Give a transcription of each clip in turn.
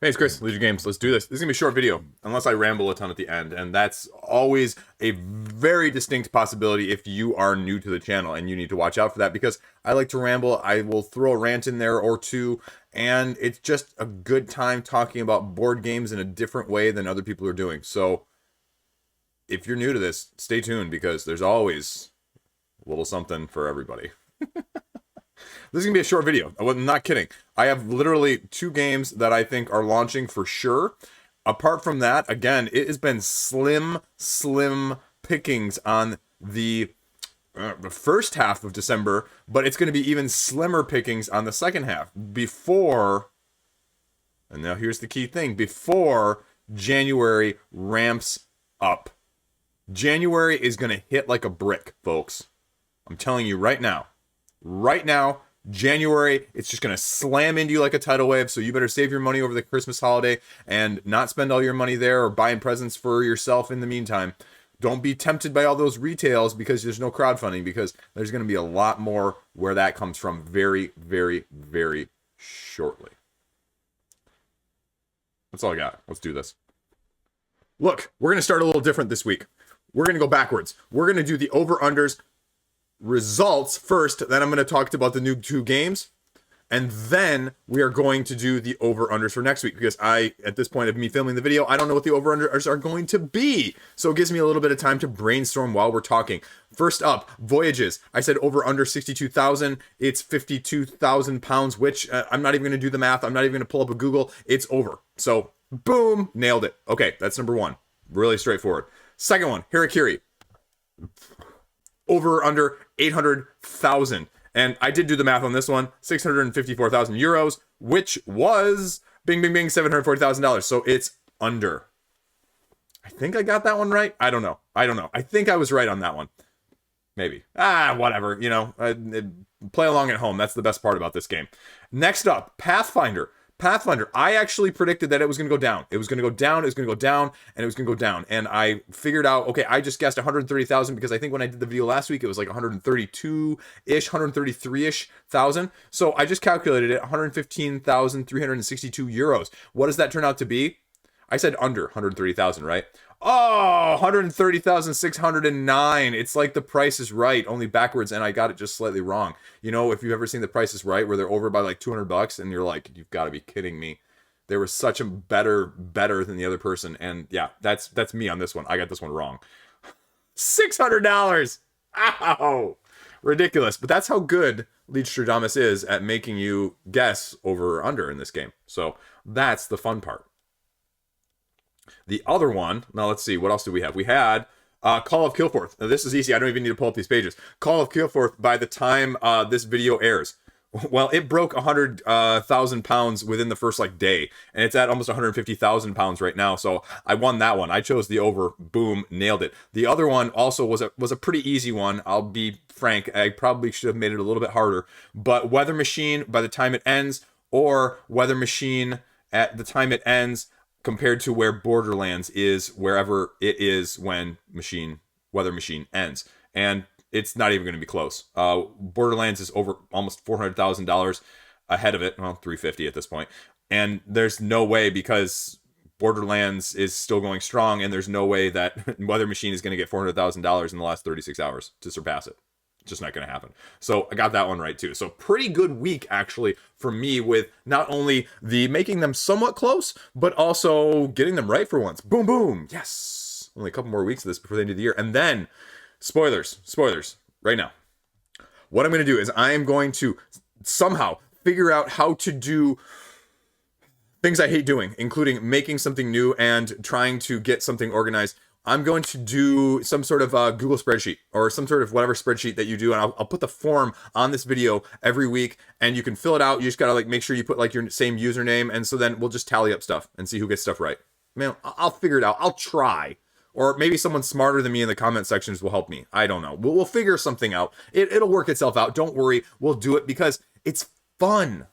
Hey, it's Chris, Liege Games. Let's do this. This is going to be a short video, unless I ramble a ton at the end, and that's always a very distinct possibility if you are new to the channel, and you need to watch out for that, because I like to ramble. I will throw a rant in there or two, and it's just a good time talking about board games in a different way than other people are doing. So, if you're new to this, stay tuned, because there's always a little something for everybody. This is going to be a short video. I'm not kidding. I have literally 2 games that I think are launching for sure. Apart from that, again, it has been slim pickings on the first half of December, but it's going to be even slimmer pickings on the second half. Before, and now here's the key thing, before January ramps up. January is going to hit like a brick, folks. I'm telling you right now. Right now, January, it's just going to slam into you like a tidal wave, so you better save your money over the Christmas holiday and not spend all your money there or buying presents for yourself in the meantime. Don't be tempted by all those retails because there's no crowdfunding, because there's going to be a lot more where that comes from very, very, very shortly. That's all I got. Let's do this. Look, we're going to start a little different this week. We're going to go backwards. We're going to do the over-unders results first, then I'm going to talk about the new 2 games, and then we are going to do the over-unders for next week, because at this point of me filming the video, I don't know what the over-unders are going to be, so it gives me a little bit of time to brainstorm while we're talking. First up, Voyages. I said over-under 62,000. It's 52,000 pounds, which I'm not even going to do the math. I'm not even going to pull up a Google. It's over. So, boom, nailed it. Okay, that's number 1. Really straightforward. Second one, Harakiri. Over under 800,000. And I did do the math on this one, 654,000 euros, which was bing, bing, bing, $740,000. So it's under. I think I got that one right. I don't know. I think I was right on that one. Maybe. Whatever. You know, play along at home. That's the best part about this game. Next up, Pathfinder. I actually predicted that it was going to go down. It was going to go down, it was going to go down, and it was going to go down. And I figured out, okay, I just guessed 130,000 because I think when I did the video last week, it was like 132-ish, 133-ish thousand. So I just calculated it, 115,362 euros. What does that turn out to be? I said under 130,000, right? Oh, 130,609. It's like The Price is Right, only backwards, and I got it just slightly wrong. You know, if you've ever seen The Price is Right, where they're over by like $200, and you're like, you've got to be kidding me. They were such a better than the other person, and yeah, that's me on this one. I got this one wrong. $600. Ow! Ridiculous. But that's how good Liegestradamus is at making you guess over or under in this game. So that's the fun part. The other one, now let's see, what else do we have? We had Call of Kilforth. Now this is easy, I don't even need to pull up these pages. Call of Kilforth, by the time this video airs, well, it broke 100,000 pounds within the first day, and it's at almost 150,000 pounds right now, so I won that one. I chose the over, boom, nailed it. The other one also was a pretty easy one, I'll be frank, I probably should have made it a little bit harder, but Weather Machine by the time it ends, or Weather Machine at the time it ends, compared to where Borderlands is, wherever it is when Weather Machine ends. And it's not even going to be close. Borderlands is over almost $400,000 ahead of it. Well, 350 at this point. And there's no way, because Borderlands is still going strong, and there's no way that Weather Machine is going to get $400,000 in the last 36 hours to surpass it. Just not going to happen. So I got that one right too. So pretty good week actually for me, with not only the making them somewhat close, but also getting them right for once. Boom, boom. Yes. Only a couple more weeks of this before the end of the year. And then spoilers right now. What I'm going to do is I am going to somehow figure out how to do things I hate doing, including making something new and trying to get something organized. I'm going to do some sort of Google spreadsheet, or some sort of whatever spreadsheet that you do, and I'll put the form on this video every week, and you can fill it out. You just gotta make sure you put your same username, and so then we'll just tally up stuff and see who gets stuff right. Man, I'll figure it out. I'll try. Or maybe someone smarter than me in the comment sections will help me. I don't know. We'll figure something out. It'll work itself out. Don't worry. We'll do it because it's fun.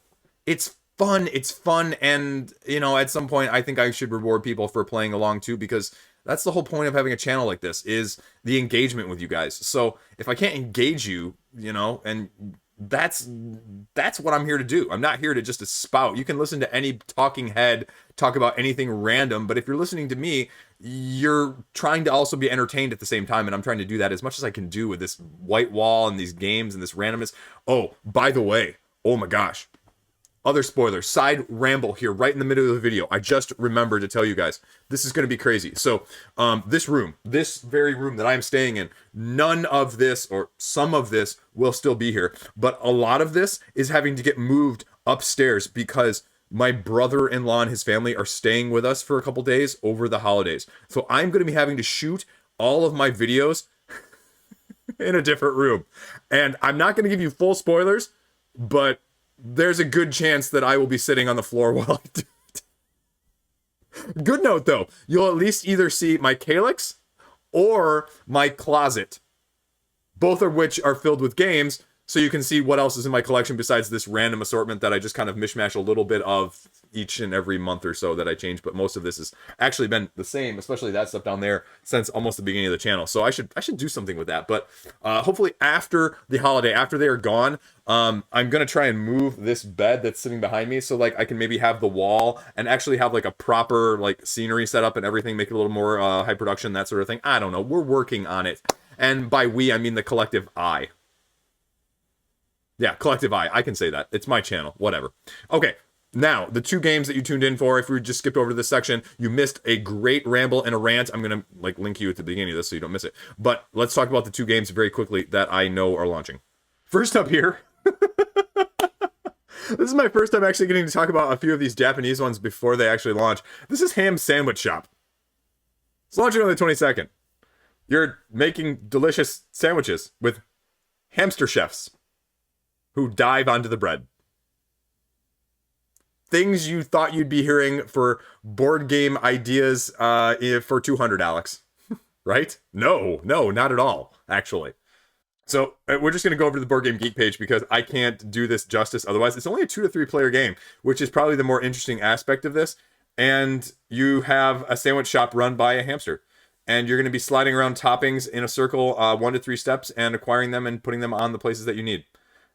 It's fun, and at some point I think I should reward people for playing along too, because that's the whole point of having a channel like this, is the engagement with you guys. So if I can't engage you, and that's what I'm here to do. I'm not here to just spout. You can listen to any talking head talk about anything random, but if you're listening to me, you're trying to also be entertained at the same time, and I'm trying to do that as much as I can do with this white wall and these games and this randomness. Oh, by the way, oh my gosh. Other spoilers, side ramble here right in the middle of the video. I just remembered to tell you guys, this is going to be crazy. So this very room that I'm staying in, none of this or some of this will still be here. But a lot of this is having to get moved upstairs because my brother-in-law and his family are staying with us for a couple days over the holidays. So I'm going to be having to shoot all of my videos in a different room. And I'm not going to give you full spoilers, but there's a good chance that I will be sitting on the floor while I do it. Good note, though. You'll at least either see my calyx or my closet, both of which are filled with games, so you can see what else is in my collection besides this random assortment that I just kind of mishmash a little bit of each and every month or so that I change. But most of this has actually been the same, especially that stuff down there, since almost the beginning of the channel. So I should do something with that. But hopefully after the holiday, after they are gone, I'm going to try and move this bed that's sitting behind me so like I can maybe have the wall and actually have like a proper like scenery set up and everything, make it a little more high production, that sort of thing. I don't know. We're working on it. And by we, I mean the collective I. Yeah, collective I. I can say that. It's my channel. Whatever. Okay. Now, the two games that you tuned in for, if we just skipped over to this section, you missed a great ramble and a rant. I'm going to like link you at the beginning of this so you don't miss it. But let's talk about the two games very quickly that I know are launching. First up here, this is my first time actually getting to talk about a few of these Japanese ones before they actually launch. This is Ham Sandwich Shop. It's launching on the 22nd. You're making delicious sandwiches with hamster chefs who dive onto the bread. Things you thought you'd be hearing for board game ideas for 200, Alex. Right? No, not at all, actually. So we're just going to go over to the Board Game Geek page because I can't do this justice otherwise. It's only a 2 to 3 player game, which is probably the more interesting aspect of this. And you have a sandwich shop run by a hamster. And you're going to be sliding around toppings in a circle 1 to 3 steps and acquiring them and putting them on the places that you need.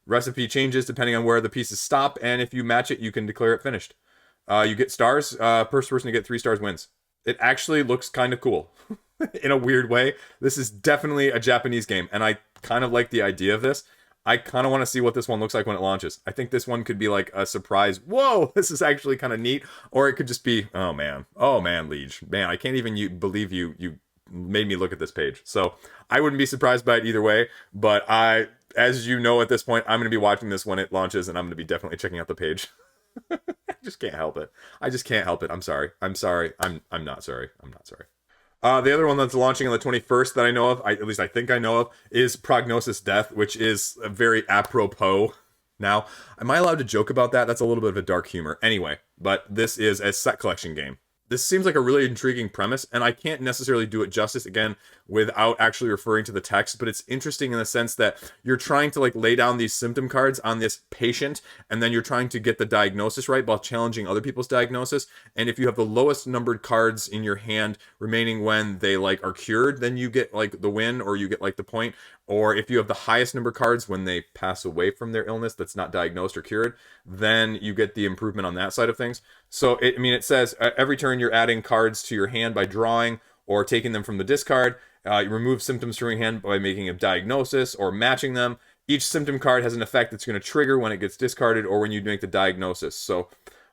Recipe changes depending on where the pieces stop, and if you match it, you can declare it finished. You get stars. First person to get 3 stars wins. It actually looks kind of cool. In a weird way. This is definitely a Japanese game, and I kind of like the idea of this. I kind of want to see what this one looks like when it launches. I think this one could be like a surprise. Whoa, this is actually kind of neat. Or it could just be, oh man, Liege. Man, I can't even believe you made me look at this page. So I wouldn't be surprised by it either way, but as you know at this point, I'm going to be watching this when it launches, and I'm going to be definitely checking out the page. I just can't help it. I'm sorry. I'm not sorry. The other one that's launching on the 21st that I know of, at least I think I know of, is Prognosis Death, which is a very apropos. Now, am I allowed to joke about that? That's a little bit of a dark humor. Anyway, but this is a set collection game. This seems like a really intriguing premise, and I can't necessarily do it justice, again, without actually referring to the text, but it's interesting in the sense that you're trying to, like, lay down these symptom cards on this patient, and then you're trying to get the diagnosis right while challenging other people's diagnosis, and if you have the lowest numbered cards in your hand remaining when they, like, are cured, then you get, like, the win, or you get, like, the point, or if you have the highest number of cards when they pass away from their illness that's not diagnosed or cured, then you get the improvement on that side of things. So, it says every turn you're adding cards to your hand by drawing or taking them from the discard. You remove symptoms from your hand by making a diagnosis or matching them. Each symptom card has an effect that's going to trigger when it gets discarded or when you make the diagnosis. So,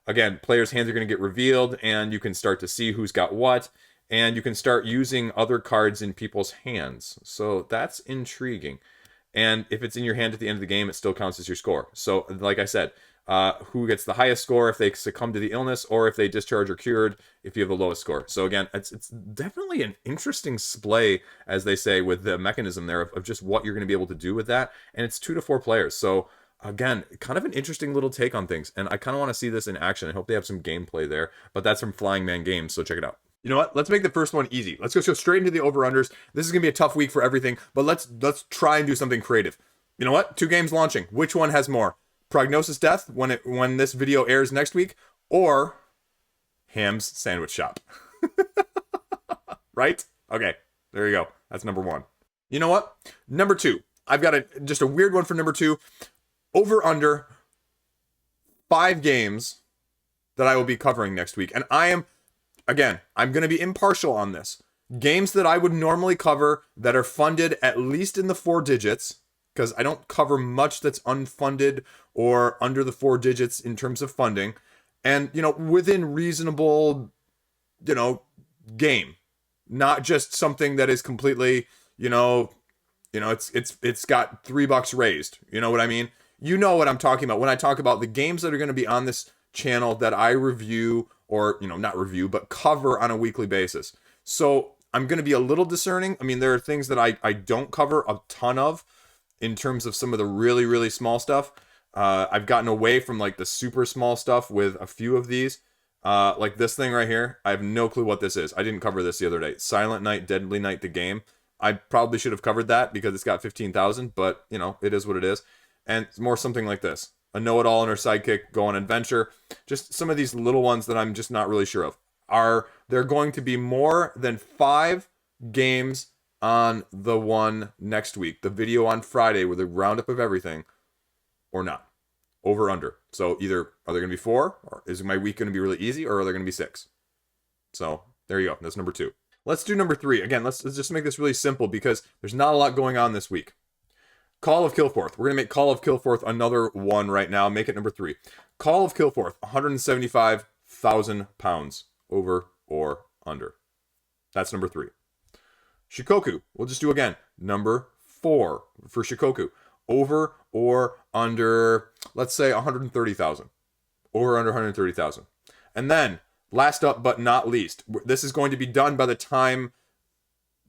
again, players' hands are going to get revealed, and you can start to see who's got what. And you can start using other cards in people's hands. So that's intriguing. And if it's in your hand at the end of the game, it still counts as your score. So, like I said, who gets the highest score if they succumb to the illness, or if they discharge or cured if you have the lowest score. So again, it's definitely an interesting splay, as they say, with the mechanism there of just what you're going to be able to do with that. And it's 2 to 4 players. So again, kind of an interesting little take on things. And I kind of want to see this in action. I hope they have some gameplay there. But that's from Flying Man Games, so check it out. You know what? Let's make the first one easy. Let's go straight into the over-unders. This is going to be a tough week for everything, but let's try and do something creative. You know what? 2 games launching. Which one has more? Prognosis Death when this video airs next week, or Ham's Sandwich Shop? Right? Okay, there you go. That's number 1. You know what? Number 2. I've got just a weird one for number 2. Over under 5 games that I will be covering next week. And I'm going to be impartial on this. Games that I would normally cover that are funded at least in the 4 digits, because I don't cover much that's unfunded or under the 4 digits in terms of funding, and, within reasonable, game. Not just something that is completely, it's got $3 raised. You know what I mean? You know what I'm talking about when I talk about the games that are going to be on this channel that I review or, not review, but cover on a weekly basis. So I'm going to be a little discerning. I mean, there are things that I don't cover a ton of in terms of some of the really, really small stuff. I've gotten away from like the super small stuff with a few of these. Like this thing right here. I have no clue what this is. I didn't cover this the other day. Silent Night, Deadly Night, the game. I probably should have covered that because it's got 15,000, but it is what it is. And it's more something like this. A know-it-all and her sidekick go on adventure. Just some of these little ones that I'm just not really sure of. Are there going to be more than 5 games on the one next week? The video on Friday with a roundup of everything, or not? Over, under. So either are there going to be 4, or is my week going to be really easy, or are there going to be 6? So there you go. That's number 2. Let's do number 3. Again, let's just make this really simple because there's not a lot going on this week. Call of Kilforth. We're going to make Call of Kilforth another one right now. Make it number 3. Call of Kilforth, £175,000. Over or under. That's number 3. Shikoku. We'll just do again. Number 4 for Shikoku. Over or under, let's say 130,000. Over or under 130,000. And then, last up but not least, this is going to be done by the time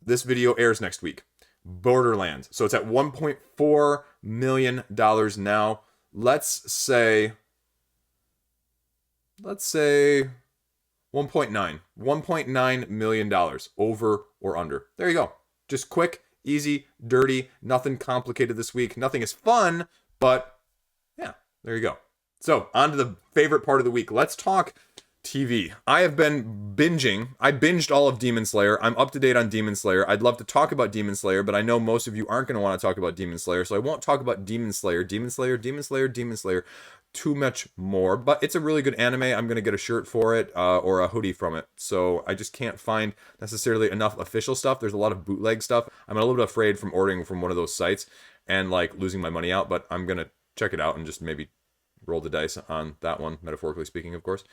this video airs next week. Borderlands. So it's at $1.4 million now. Let's say 1.9 million dollars, over or under. There you go. Just quick, easy, dirty, nothing complicated this week. Nothing is fun, but yeah, there you go. So on to the favorite part of the week. Let's talk TV. I have been binging. I binged all of Demon Slayer. I'm up to date on Demon Slayer. I'd love to talk about Demon Slayer, but I know most of you aren't going to want to talk about Demon Slayer, so I won't talk about Demon Slayer too much more. But it's a really good anime. I'm going to get a shirt for it or a hoodie from it. So I just can't find necessarily enough official stuff. There's a lot of bootleg stuff. I'm a little bit afraid from ordering from one of those sites and like losing my money out, but I'm going to check it out and just maybe roll the dice on that one, metaphorically speaking, of course.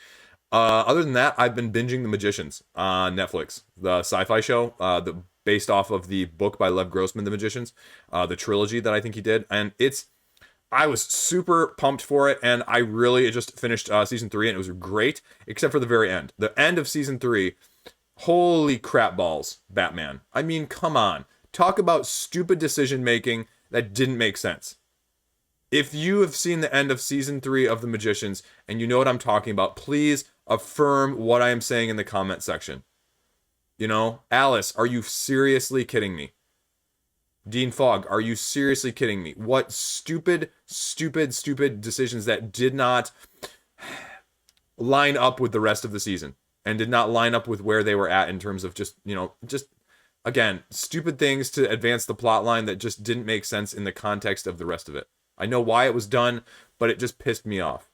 Other than that, I've been binging The Magicians on Netflix, the sci-fi show, based off of the book by Lev Grossman, The Magicians, the trilogy that I think he did, and I was super pumped for it, and I really just finished season 3, and it was great, except for the very end. The end of season 3, holy crap balls, Batman. I mean, come on. Talk about stupid decision making that didn't make sense. If you have seen the end of season 3 of The Magicians, and you know what I'm talking about, please affirm what I am saying in the comment section. Alice, are you seriously kidding me? Dean Fogg, are you seriously kidding me? What stupid decisions that did not line up with the rest of the season and did not line up with where they were at in terms of just again, stupid things to advance the plot line that just didn't make sense in the context of the rest of it. I know why it was done, but it just pissed me off.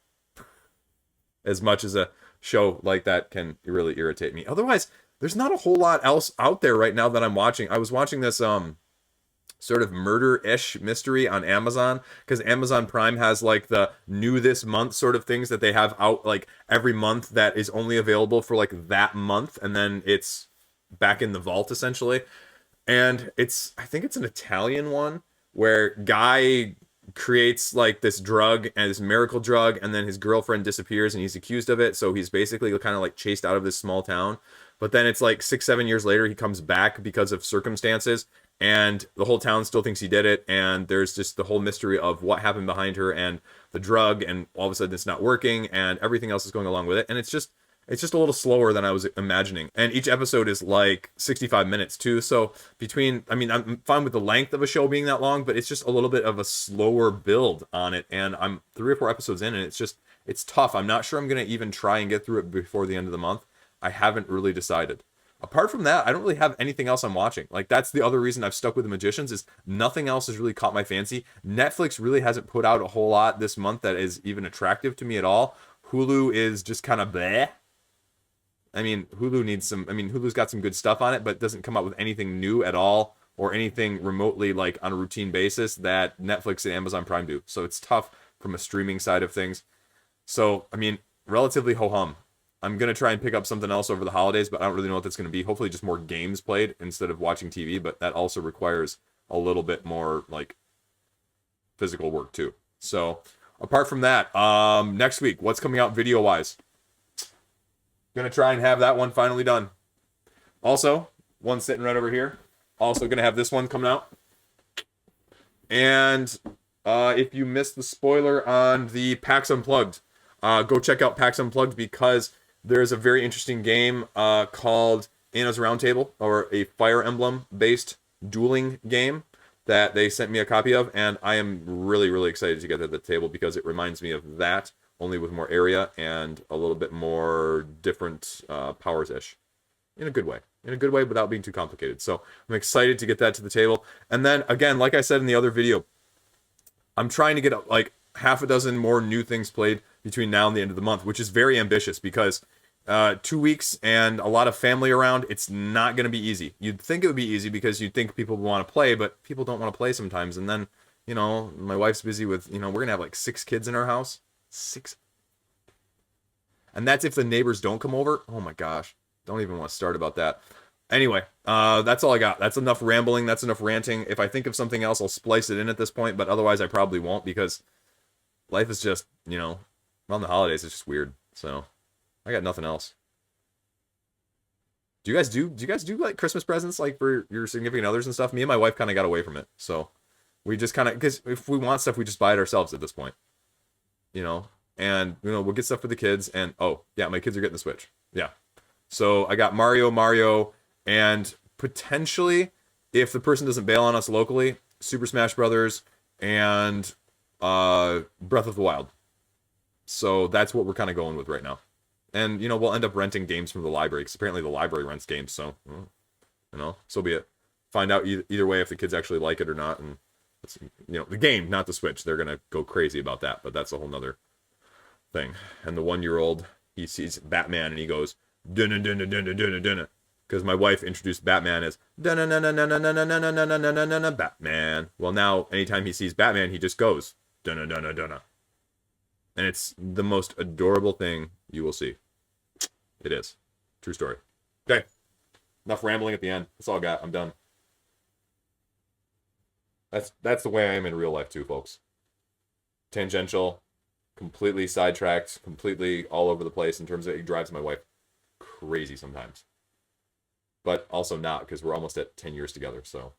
As much as a show like that can really irritate me. Otherwise, there's not a whole lot else out there right now that I'm watching. I was watching this sort of murder-ish mystery on Amazon, because Amazon Prime has like the new this month sort of things that they have out like every month that is only available for like that month, and then it's back in the vault essentially. And I think it's an Italian one where guy creates like this drug and this miracle drug, and then his girlfriend disappears and he's accused of it, so he's basically kind of like chased out of this small town. But then it's like 6-7 years later he comes back because of circumstances, and the whole town still thinks he did it, and there's just the whole mystery of what happened behind her and the drug, and all of a sudden it's not working and everything else is going along with it. And it's just a little slower than I was imagining. And each episode is like 65 minutes too. So I'm fine with the length of a show being that long, but it's just a little bit of a slower build on it. And I'm 3 or 4 episodes in, and it's tough. I'm not sure I'm going to even try and get through it before the end of the month. I haven't really decided. Apart from that, I don't really have anything else I'm watching. Like, that's the other reason I've stuck with The Magicians, is nothing else has really caught my fancy. Netflix really hasn't put out a whole lot this month that is even attractive to me at all. Hulu is just kind of bleh. I mean, Hulu needs some. I mean, Hulu's got some good stuff on it, but doesn't come up with anything new at all or anything remotely like on a routine basis that Netflix and Amazon Prime do. So it's tough from a streaming side of things. So, I mean, relatively ho-hum. I'm going to try and pick up something else over the holidays, but I don't really know what that's going to be. Hopefully just more games played instead of watching TV, but that also requires a little bit more, like, physical work, too. So, apart from that, next week, what's coming out video-wise? Going to try and have that one finally done. Also, one sitting right over here. Also going to have this one coming out. And if you missed the spoiler on the PAX Unplugged, go check out PAX Unplugged because there's a very interesting game called Anna's Roundtable, or a Fire Emblem-based dueling game that they sent me a copy of, and I am really, really excited to get to the table because it reminds me of that, only with more area and a little bit more different powers-ish. In a good way. In a good way without being too complicated. So I'm excited to get that to the table. And then, again, like I said in the other video, I'm trying to get like half a dozen more new things played between now and the end of the month, which is very ambitious because 2 weeks and a lot of family around, it's not going to be easy. You'd think it would be easy because you'd think people would want to play, but people don't want to play sometimes. And then, you know, my wife's busy with, you know, we're going to have like 6 kids in our house. 6. And that's if the neighbors don't come over. Oh my gosh. Don't even want to start about that. Anyway, that's all I got. That's enough rambling. That's enough ranting. If I think of something else, I'll splice it in at this point, but otherwise I probably won't because life is just, you know, around the holidays, it's just weird. So I got nothing else. Do you guys do like Christmas presents like for your significant others and stuff? Me and my wife kind of got away from it. So we just kind of, because if we want stuff, we just buy it ourselves at this point. You know, and, you know, we'll get stuff for the kids and, oh, yeah, my kids are getting the Switch. Yeah. So I got Mario, and potentially, if the person doesn't bail on us locally, Super Smash Brothers and Breath of the Wild. So that's what we're kind of going with right now. And, you know, we'll end up renting games from the library, because apparently the library rents games, so, you know, so be it. Find out either way if the kids actually like it or not, and, you know, the game, not the Switch. They're going to go crazy about that, but that's a whole nother thing. And the 1-year-old, he sees Batman, and he goes, dunna dunna dunna dunna dunna, because my wife introduced Batman as dunna dunna dunna dunna dunna dunna dunna dunna Batman. Well, now anytime he sees Batman, he just goes dunna dunna dunna, and it's the most adorable thing you will see. It is true story. Okay, enough rambling at the end. That's all I got. I'm done. That's the way I am in real life too, folks. Tangential, completely sidetracked, completely all over the place in terms of it drives my wife crazy sometimes, but also not, because we're almost at 10 years together, so